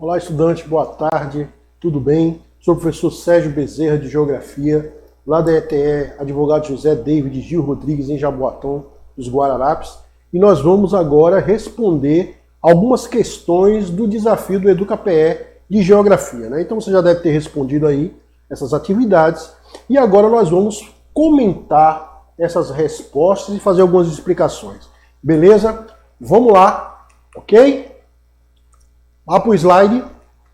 Olá, estudante, boa tarde, tudo bem? Sou o professor Sérgio Bezerra, de Geografia, lá da ETE, advogado José David Gil Rodrigues, em Jaboatão, dos Guararapes, e nós vamos agora responder algumas questões do desafio do EducaPE de Geografia, né? Então você já deve ter respondido aí essas atividades, e agora nós vamos comentar essas respostas e fazer algumas explicações. Beleza? Vamos lá, ok? Lá para o slide,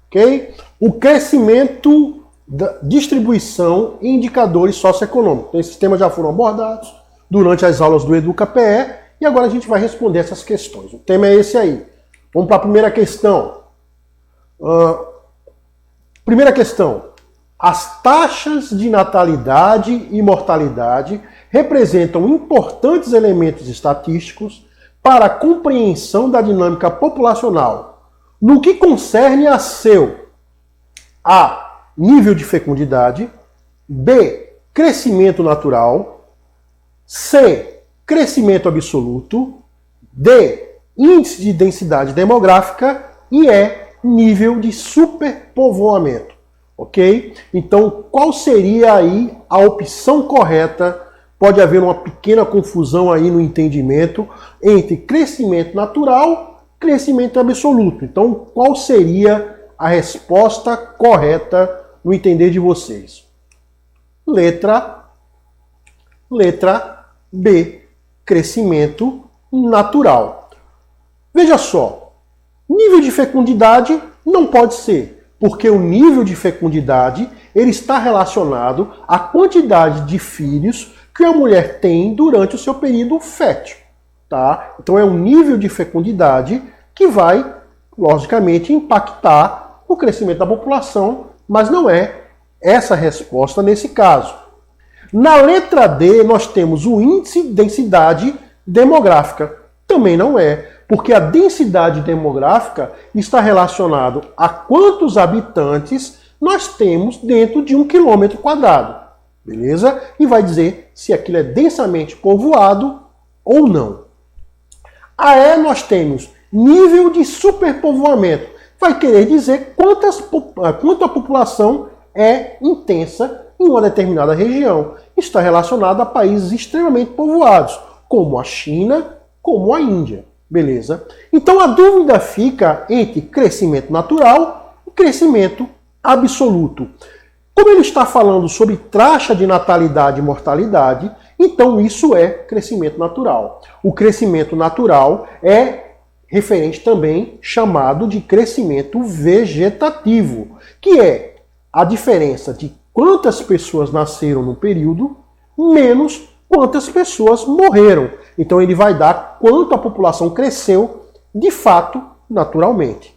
ok? O crescimento da distribuição e indicadores socioeconômicos. Então, esses temas já foram abordados durante as aulas do EducaPE e agora a gente vai responder essas questões. O tema é esse aí. Vamos para a primeira questão. Primeira questão. As taxas de natalidade e mortalidade representam importantes elementos estatísticos para a compreensão da dinâmica populacional no que concerne a seu A. Nível de fecundidade, B. Crescimento natural, C. Crescimento absoluto, D. Índice de densidade demográfica e E. Nível de superpovoamento. Ok? Então, qual seria aí a opção correta? Pode haver uma pequena confusão aí no entendimento entre crescimento natural e crescimento absoluto. Então, qual seria a resposta correta no entender de vocês? Letra B, crescimento natural. Veja só, nível de fecundidade não pode ser, porque o nível de fecundidade ele está relacionado à quantidade de filhos que a mulher tem durante o seu período fértil. Tá? Então é um nível de fecundidade que vai, logicamente, impactar o crescimento da população, mas não é essa a resposta nesse caso. Na letra D, nós temos o índice de densidade demográfica. Também não é, porque a densidade demográfica está relacionado a quantos habitantes nós temos dentro de 1 quilômetro quadrado. Beleza? E vai dizer se aquilo é densamente povoado ou não. A E nós temos nível de superpovoamento. Vai querer dizer quanto a população é intensa em uma determinada região. Está relacionado a países extremamente povoados, como a China, como a Índia. Beleza? Então a dúvida fica entre crescimento natural e crescimento absoluto. Como ele está falando sobre taxa de natalidade e mortalidade, então isso é crescimento natural. O crescimento natural é referente também chamado de crescimento vegetativo, que é a diferença de quantas pessoas nasceram no período menos quantas pessoas morreram. Então ele vai dar quanto a população cresceu de fato naturalmente.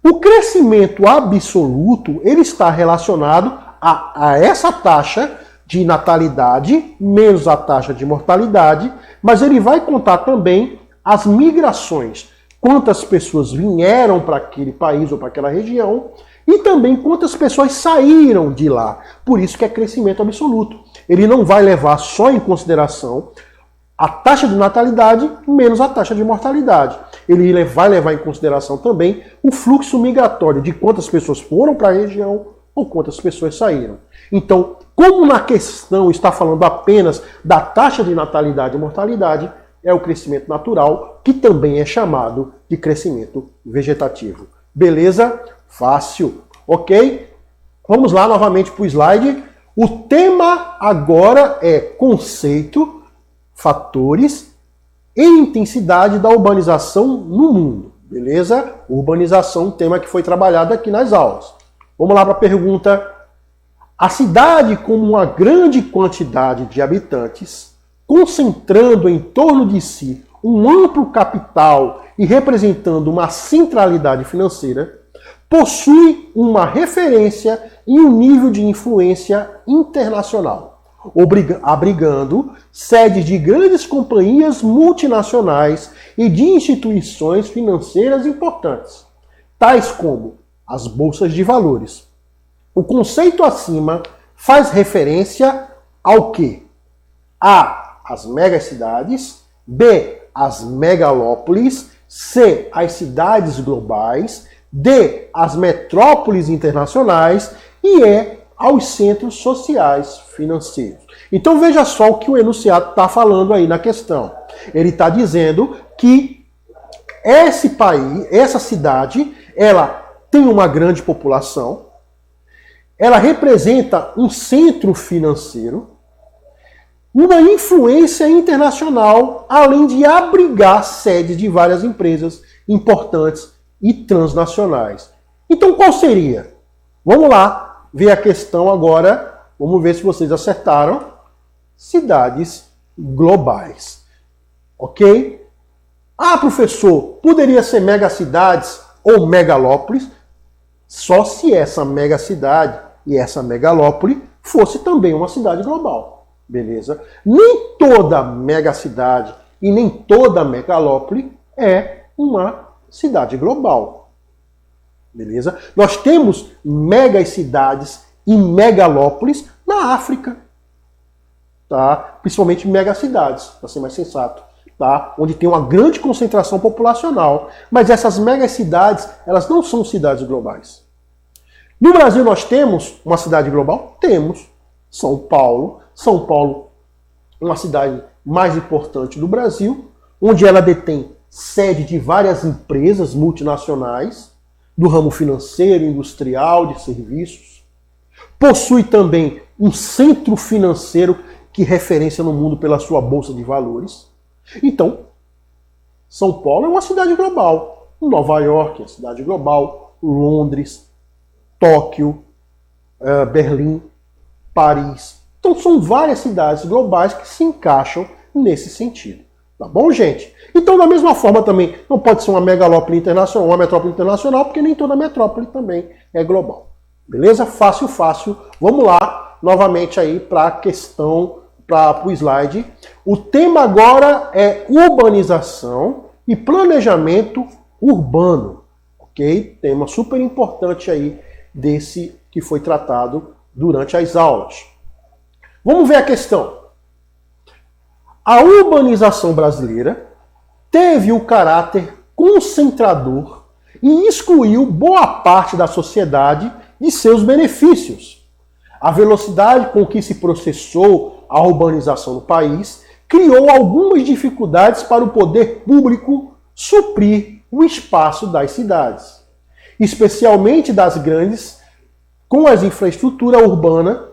O crescimento absoluto ele está relacionado a essa taxa de natalidade menos a taxa de mortalidade, mas ele vai contar também as migrações, quantas pessoas vieram para aquele país ou para aquela região e também quantas pessoas saíram de lá. Por isso que é crescimento absoluto. Ele não vai levar só em consideração a taxa de natalidade menos a taxa de mortalidade. Ele vai levar em consideração também o fluxo migratório de quantas pessoas foram para a região ou quantas pessoas saíram. Então, como na questão está falando apenas da taxa de natalidade e mortalidade, é o crescimento natural, que também é chamado de crescimento vegetativo. Beleza? Fácil. Ok? Vamos lá novamente para o slide. O tema agora é conceito, fatores e intensidade da urbanização no mundo. Beleza? Urbanização, tema que foi trabalhado aqui nas aulas. Vamos lá para a pergunta. A cidade com uma grande quantidade de habitantes, concentrando em torno de si um amplo capital e representando uma centralidade financeira, possui uma referência e um nível de influência internacional, abrigando sedes de grandes companhias multinacionais e de instituições financeiras importantes, tais como as bolsas de valores. O conceito acima faz referência ao quê? A. As megacidades, B. As megalópolis, C. As cidades globais, D, às metrópoles internacionais, e E, aos centros sociais financeiros. Então veja só o que o enunciado está falando aí na questão. Ele está dizendo que esse país, essa cidade, ela tem uma grande população, ela representa um centro financeiro, uma influência internacional, além de abrigar sedes de várias empresas importantes e transnacionais. Então qual seria? Vamos lá ver a questão agora, vamos ver se vocês acertaram. Cidades globais. Ok? Ah, professor, poderia ser megacidades ou megalópolis, só se essa megacidade e essa megalópole fosse também uma cidade global. Beleza? Nem toda megacidade e nem toda megalópole é uma cidade global. Beleza? Nós temos megacidades e megalópolis na África. Tá? Principalmente megacidades, para ser mais sensato. Tá? Onde tem uma grande concentração populacional. Mas essas megacidades, elas não são cidades globais. No Brasil nós temos uma cidade global? Temos. São Paulo. São Paulo, uma cidade mais importante do Brasil, onde ela detém sede de várias empresas multinacionais, do ramo financeiro, industrial, de serviços. Possui também um centro financeiro que referência no mundo pela sua bolsa de valores. Então, São Paulo é uma cidade global. Nova York é uma cidade global. Londres, Tóquio, Berlim, Paris. Então são várias cidades globais que se encaixam nesse sentido. Tá bom, gente? Então, da mesma forma também, não pode ser uma megalópole internacional, uma metrópole internacional, porque nem toda metrópole também é global. Beleza? Fácil, fácil. Vamos lá, novamente aí para a questão, para o slide. O tema agora é urbanização e planejamento urbano. Ok? Tema super importante aí desse que foi tratado durante as aulas. Vamos ver a questão. A urbanização brasileira teve o caráter concentrador e excluiu boa parte da sociedade de seus benefícios. A velocidade com que se processou a urbanização no país criou algumas dificuldades para o poder público suprir o espaço das cidades, especialmente das grandes, com as infraestrutura urbana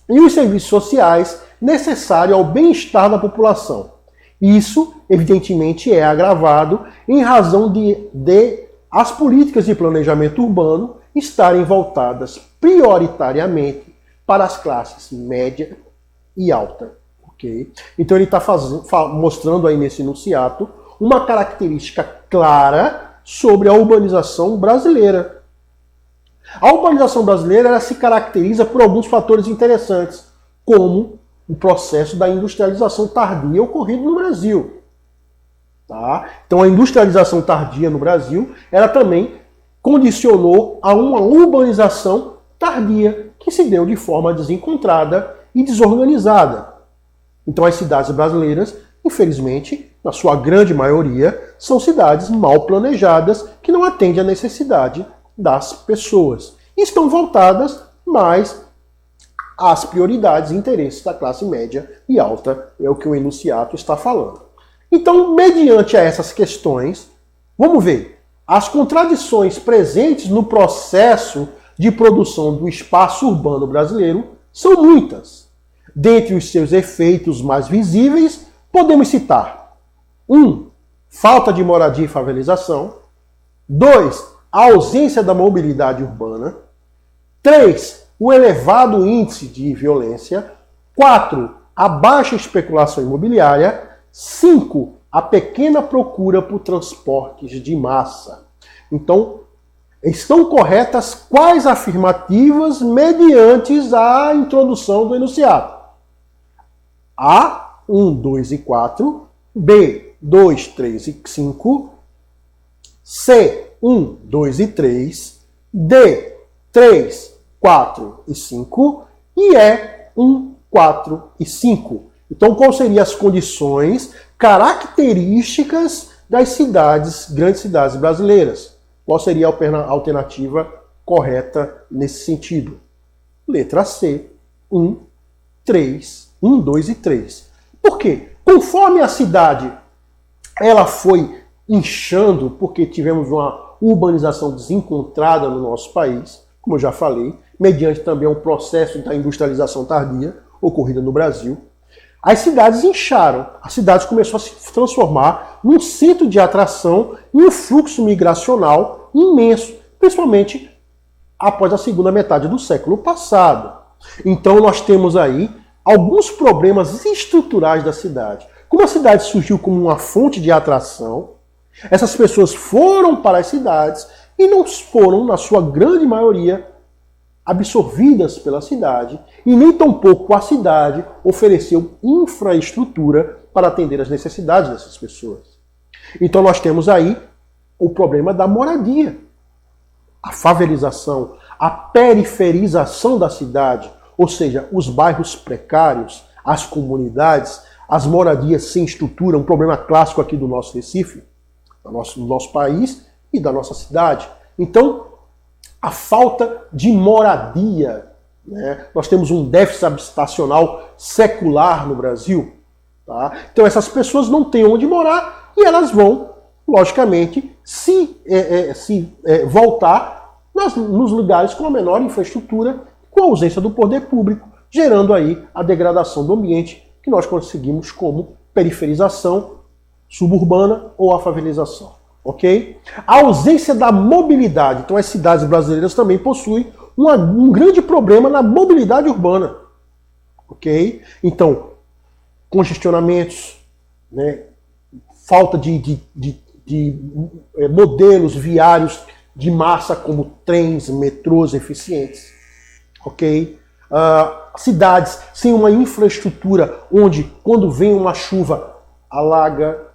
e os serviços sociais necessários ao bem-estar da população. Isso, evidentemente, é agravado em razão de as políticas de planejamento urbano estarem voltadas prioritariamente para as classes média e alta. Okay? Então ele está mostrando aí nesse enunciado uma característica clara sobre a urbanização brasileira. A urbanização brasileira ela se caracteriza por alguns fatores interessantes, como o processo da industrialização tardia ocorrido no Brasil. Tá? Então a industrialização tardia no Brasil, ela também condicionou a uma urbanização tardia, que se deu de forma desencontrada e desorganizada. Então as cidades brasileiras, infelizmente, na sua grande maioria, são cidades mal planejadas que não atendem à necessidade das pessoas. E estão voltadas mais às prioridades e interesses da classe média e alta, é o que o enunciado está falando. Então, mediante a essas questões, vamos ver as contradições presentes no processo de produção do espaço urbano brasileiro são muitas. Dentre os seus efeitos mais visíveis, podemos citar 1. Falta de moradia e favelização. 2. A ausência da mobilidade urbana. 3. O elevado índice de violência. 4. A baixa especulação imobiliária. 5. A pequena procura por transportes de massa. Então, estão corretas quais afirmativas mediante a introdução do enunciado? A, 1, 2 e 4. B, 2, 3 e 5. C, 1, 2 e 3. D, 3, 4 e 5. E E, 1, 4 e 5. Então, quais seriam as condições características das cidades, grandes cidades brasileiras? Qual seria a alternativa correta nesse sentido? Letra C, 1, 2 e 3. Por quê? Conforme a cidade ela foi inchando, porque tivemos uma urbanização desencontrada no nosso país, como eu já falei, mediante também um processo da industrialização tardia ocorrida no Brasil, as cidades incharam, a cidade começou a se transformar num centro de atração e um fluxo migracional imenso, principalmente após a segunda metade do século passado. Então nós temos aí alguns problemas estruturais da cidade. Como a cidade surgiu como uma fonte de atração, essas pessoas foram para as cidades e não foram, na sua grande maioria, absorvidas pela cidade, e nem tampouco a cidade ofereceu infraestrutura para atender às necessidades dessas pessoas. Então nós temos aí o problema da moradia, a favelização, a periferização da cidade, ou seja, os bairros precários, as comunidades, as moradias sem estrutura, um problema clássico aqui do nosso Recife, do nosso país e da nossa cidade. Então, a falta de moradia, né? Nós temos um déficit habitacional secular no Brasil. Tá? Então essas pessoas não têm onde morar e elas vão, logicamente, se voltar nos lugares com a menor infraestrutura, com a ausência do poder público, gerando aí a degradação do ambiente que nós conseguimos como periferização suburbana ou a favelização. Ok? A ausência da mobilidade. Então as cidades brasileiras também possuem um grande problema na mobilidade urbana. Ok? Então, congestionamentos, né? Falta de modelos viários de massa como trens, metrôs eficientes. Ok? Cidades sem uma infraestrutura onde, quando vem uma chuva, alaga.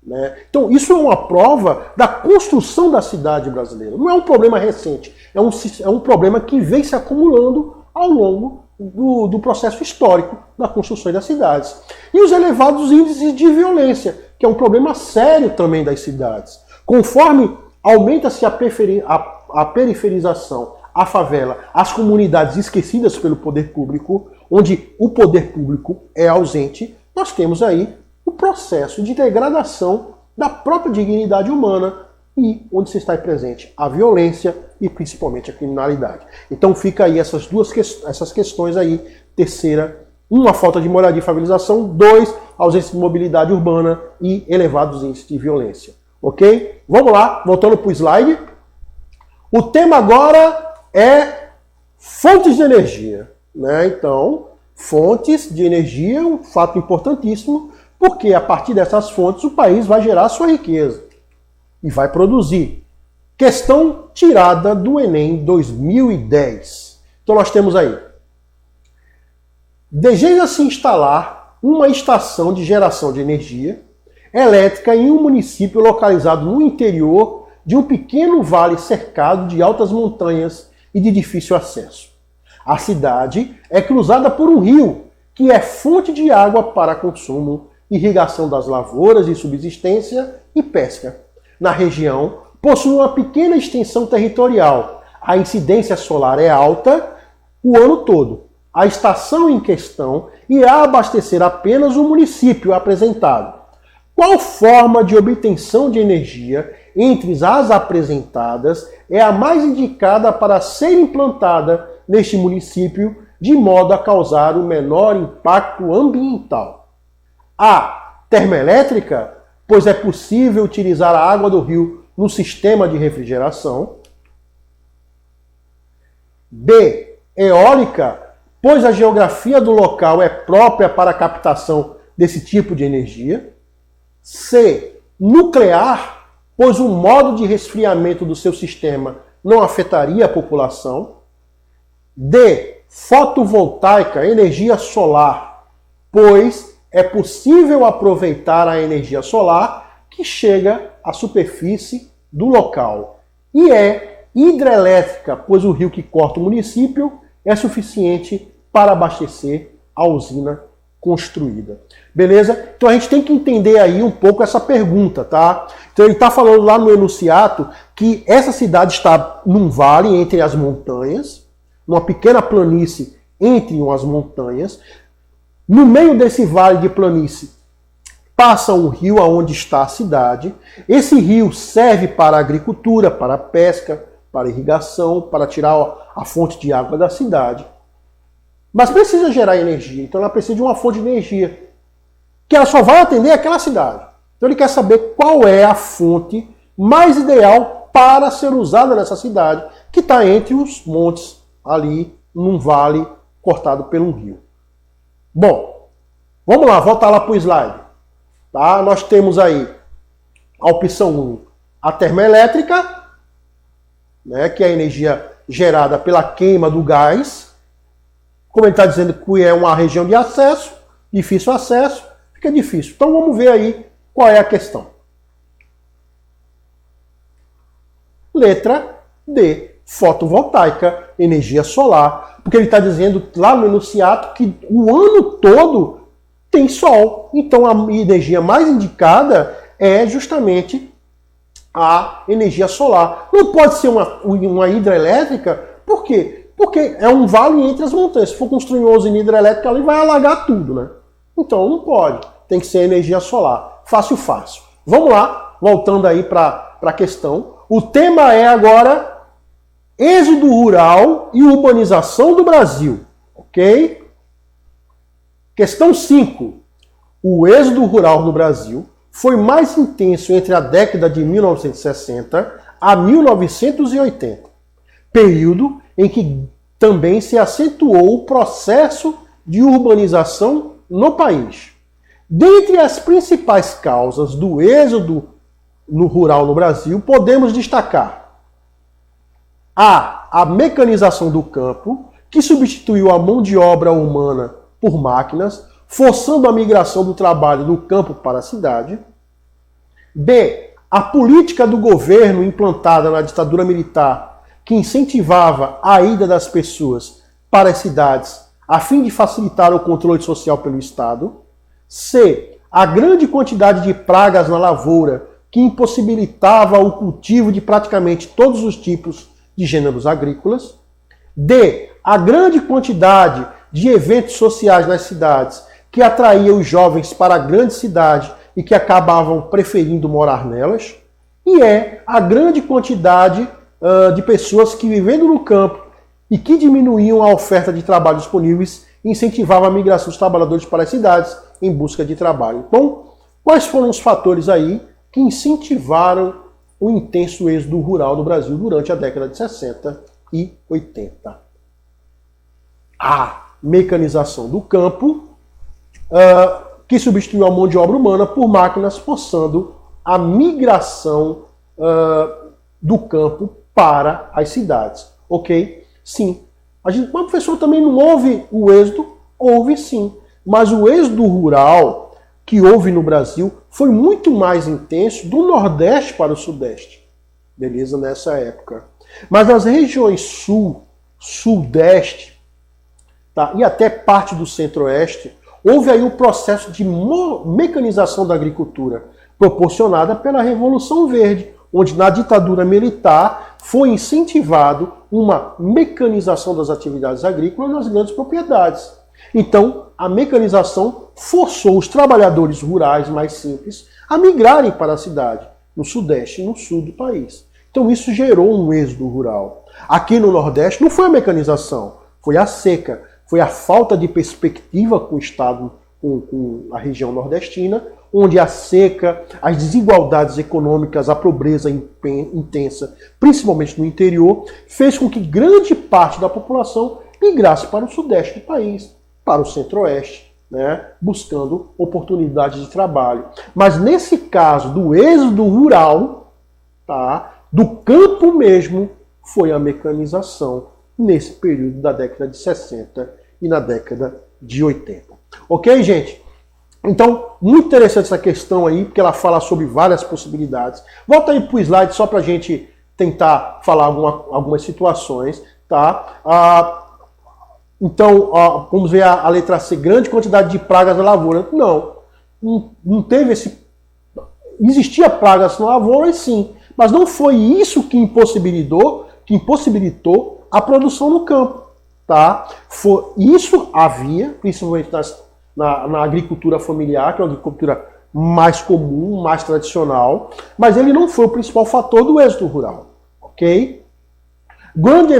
Né? Então, isso é uma prova da construção da cidade brasileira. Não é um problema recente, é um problema que vem se acumulando ao longo do processo histórico da construção das cidades. E os elevados índices de violência, que é um problema sério também das cidades. Conforme aumenta-se a periferização, a favela, as comunidades esquecidas pelo poder público, onde o poder público é ausente, nós temos aí o processo de degradação da própria dignidade humana e onde se está presente a violência e principalmente a criminalidade. Então fica aí essas questões aí. Terceira, 1, a falta de moradia e favelização. 2, ausência de mobilidade urbana e elevados índices de violência. Ok? Vamos lá, voltando para o slide. O tema agora é fontes de energia. Né? Então, fontes de energia é um fato importantíssimo, porque a partir dessas fontes o país vai gerar sua riqueza e vai produzir. Questão tirada do Enem 2010. Então nós temos aí: deseja-se instalar uma estação de geração de energia elétrica em um município localizado no interior de um pequeno vale cercado de altas montanhas e de difícil acesso. A cidade é cruzada por um rio, que é fonte de água para consumo, irrigação das lavouras de subsistência e pesca. Na região, possui uma pequena extensão territorial. A incidência solar é alta o ano todo. A estação em questão irá abastecer apenas o município apresentado. Qual forma de obtenção de energia entre as apresentadas é a mais indicada para ser implantada neste município, de modo a causar o menor impacto ambiental? A. Termoelétrica, pois é possível utilizar a água do rio no sistema de refrigeração. B. Eólica, pois a geografia do local é própria para a captação desse tipo de energia. C. Nuclear, pois o modo de resfriamento do seu sistema não afetaria a população. D. Fotovoltaica, energia solar, pois é possível aproveitar a energia solar que chega à superfície do local. E é hidrelétrica, pois o rio que corta o município é suficiente para abastecer a usina construída. Beleza? Então a gente tem que entender aí um pouco essa pergunta, tá? Então ele está falando lá no enunciado que essa cidade está num vale entre as montanhas, numa pequena planície entre as montanhas. No meio desse vale de planície passa um rio aonde está a cidade. Esse rio serve para a agricultura, para a pesca, para a irrigação, para tirar a fonte de água da cidade. Mas precisa gerar energia, então ela precisa de uma fonte de energia, que ela só vai atender aquela cidade. Então ele quer saber qual é a fonte mais ideal para ser usada nessa cidade, que está entre os montes, ali num vale cortado por um rio. Bom, vamos lá, voltar lá para o slide. Tá? Nós temos aí a opção 1, a termoelétrica, né, que é a energia gerada pela queima do gás. Como ele está dizendo que é uma região de acesso, difícil acesso, fica difícil. Então vamos ver aí qual é a questão. Letra D, fotovoltaica, energia solar. Porque ele está dizendo lá no enunciado que o ano todo tem sol. Então a energia mais indicada é justamente a energia solar. Não pode ser uma hidrelétrica, por quê? Porque é um vale entre as montanhas. Se for construir uma usina hidrelétrica ali, vai alagar tudo, né? Então não pode. Tem que ser energia solar. Fácil, fácil. Vamos lá, voltando aí para a questão. O tema é agora êxodo rural e urbanização do Brasil. Ok? Questão 5. O êxodo rural no Brasil foi mais intenso entre a década de 1960 a 1980, período em que também se acentuou o processo de urbanização no país. Dentre as principais causas do êxodo rural no Brasil, podemos destacar a mecanização do campo, que substituiu a mão de obra humana por máquinas, forçando a migração do trabalho do campo para a cidade. B. A política do governo implantada na ditadura militar, que incentivava a ida das pessoas para as cidades a fim de facilitar o controle social pelo Estado. C. A grande quantidade de pragas na lavoura, que impossibilitava o cultivo de praticamente todos os tipos de gêneros agrícolas. D. A grande quantidade de eventos sociais nas cidades, que atraía os jovens para a grande cidade e que acabavam preferindo morar nelas. E a grande quantidade de pessoas que vivendo no campo e que diminuíam a oferta de trabalho disponíveis e incentivavam a migração dos trabalhadores para as cidades em busca de trabalho. Então, quais foram os fatores aí que incentivaram o intenso êxodo rural no Brasil durante a década de 60 e 80? A mecanização do campo, que substituiu a mão de obra humana por máquinas, forçando a migração do campo para as cidades. Ok? Sim. Mas, professor, também não houve o êxodo? Houve sim. Mas o êxodo rural que houve no Brasil foi muito mais intenso do Nordeste para o Sudeste. Beleza? Nessa época. Mas nas regiões Sul, Sudeste, tá, e até parte do Centro-Oeste, houve aí o processo de mecanização da agricultura, proporcionada pela Revolução Verde, onde na ditadura militar foi incentivado uma mecanização das atividades agrícolas nas grandes propriedades. Então, a mecanização forçou os trabalhadores rurais mais simples a migrarem para a cidade, no Sudeste e no Sul do país. Então, isso gerou um êxodo rural. Aqui no Nordeste não foi a mecanização, foi a seca, foi a falta de perspectiva com o Estado, com a região nordestina, onde a seca, as desigualdades econômicas, a pobreza intensa, principalmente no interior, fez com que grande parte da população migrasse para o Sudeste do país, para o Centro-Oeste, né, buscando oportunidades de trabalho. Mas nesse caso do êxodo rural, tá, do campo mesmo, foi a mecanização nesse período da década de 60 e na década de 80. Ok, gente? Então, muito interessante essa questão aí, porque ela fala sobre várias possibilidades. Volta aí para o slide só para a gente tentar falar algumas situações. Tá? Então, ó, vamos ver a letra C, grande quantidade de pragas na lavoura. Não teve esse... Existia pragas na lavoura, sim, mas não foi isso que impossibilitou a produção no campo. Tá? Isso havia, principalmente na agricultura familiar, que é uma agricultura mais comum, mais tradicional, mas ele não foi o principal fator do êxito rural. Ok? Grande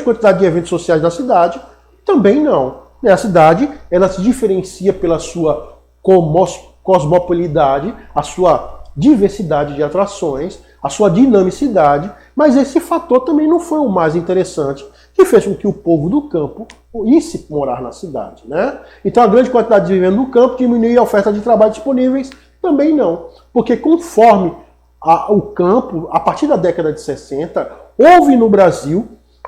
quantidade de eventos sociais da cidade, também não. A cidade ela se diferencia pela sua cosmopolidade, a sua diversidade de atrações, a sua dinamicidade, mas esse fator também não foi o mais interessante, que fez com que o povo do campo isse morar na cidade. Né? Então a grande quantidade de vivendo no campo diminuiu a oferta de trabalho disponíveis, também não. Porque conforme o campo, a partir da década de 60, houve no Brasil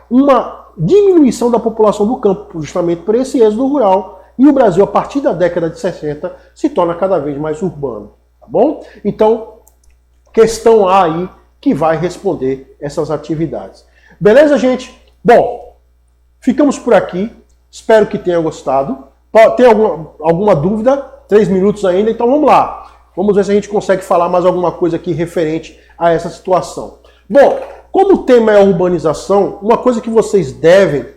uma diminuição da população do campo, justamente por esse êxodo rural. E o Brasil, a partir da década de 60, se torna cada vez mais urbano. Tá bom? Então, questão A aí que vai responder essas atividades. Beleza, gente? Bom, ficamos por aqui. Espero que tenha gostado. Tem alguma dúvida? 3 minutos ainda, então vamos lá. Vamos ver se a gente consegue falar mais alguma coisa aqui referente a essa situação. Bom, como o tema é a urbanização, uma coisa que vocês devem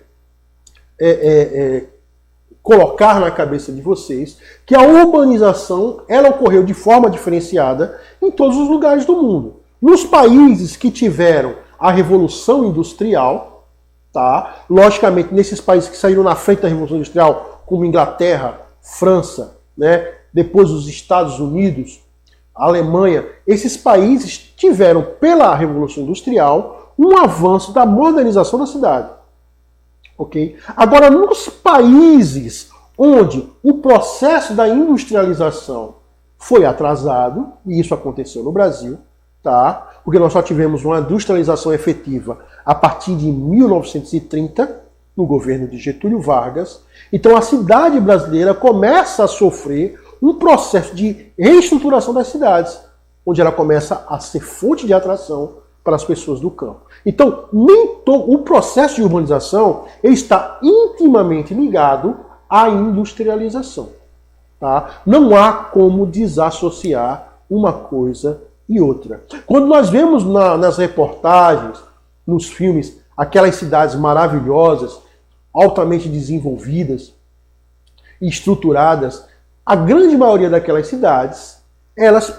colocar na cabeça de vocês, que a urbanização ela ocorreu de forma diferenciada em todos os lugares do mundo. Nos países que tiveram a Revolução Industrial, tá? Logicamente, nesses países que saíram na frente da Revolução Industrial, como Inglaterra, França, né? Depois os Estados Unidos, a Alemanha, esses países tiveram, pela Revolução Industrial, um avanço da modernização da cidade. Okay? Agora, nos países onde o processo da industrialização foi atrasado, e isso aconteceu no Brasil, tá? Porque nós só tivemos uma industrialização efetiva a partir de 1930, no governo de Getúlio Vargas. Então a cidade brasileira começa a sofrer um processo de reestruturação das cidades, onde ela começa a ser fonte de atração para as pessoas do campo. Então, o processo de urbanização ele está intimamente ligado à industrialização. Tá? Não há como desassociar uma coisa e outra. Quando nós vemos nas reportagens, nos filmes, aquelas cidades maravilhosas, altamente desenvolvidas, estruturadas, a grande maioria daquelas cidades, elas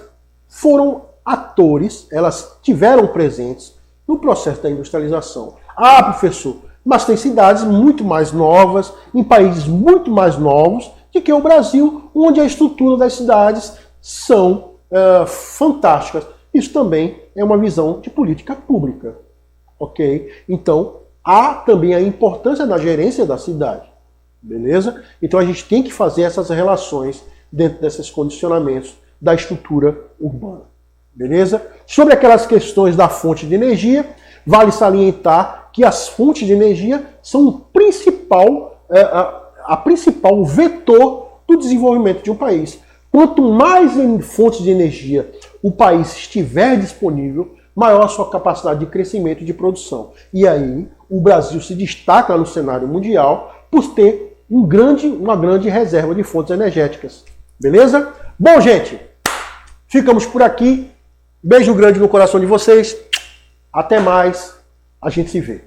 foram atores, elas tiveram presentes no processo da industrialização. Ah, professor, mas tem cidades muito mais novas, em países muito mais novos do que o Brasil, onde a estrutura das cidades são fantásticas. Isso também é uma visão de política pública. Ok? Então, há também a importância da gerência da cidade. Beleza? Então a gente tem que fazer essas relações dentro desses condicionamentos da estrutura urbana. Beleza? Sobre aquelas questões da fonte de energia, vale salientar que as fontes de energia são o principal vetor do desenvolvimento de um país. Quanto mais fontes de energia o país estiver disponível, maior a sua capacidade de crescimento e de produção. E aí o Brasil se destaca no cenário mundial por ter uma grande reserva de fontes energéticas. Beleza? Bom, gente, ficamos por aqui. Beijo grande no coração de vocês. Até mais. A gente se vê.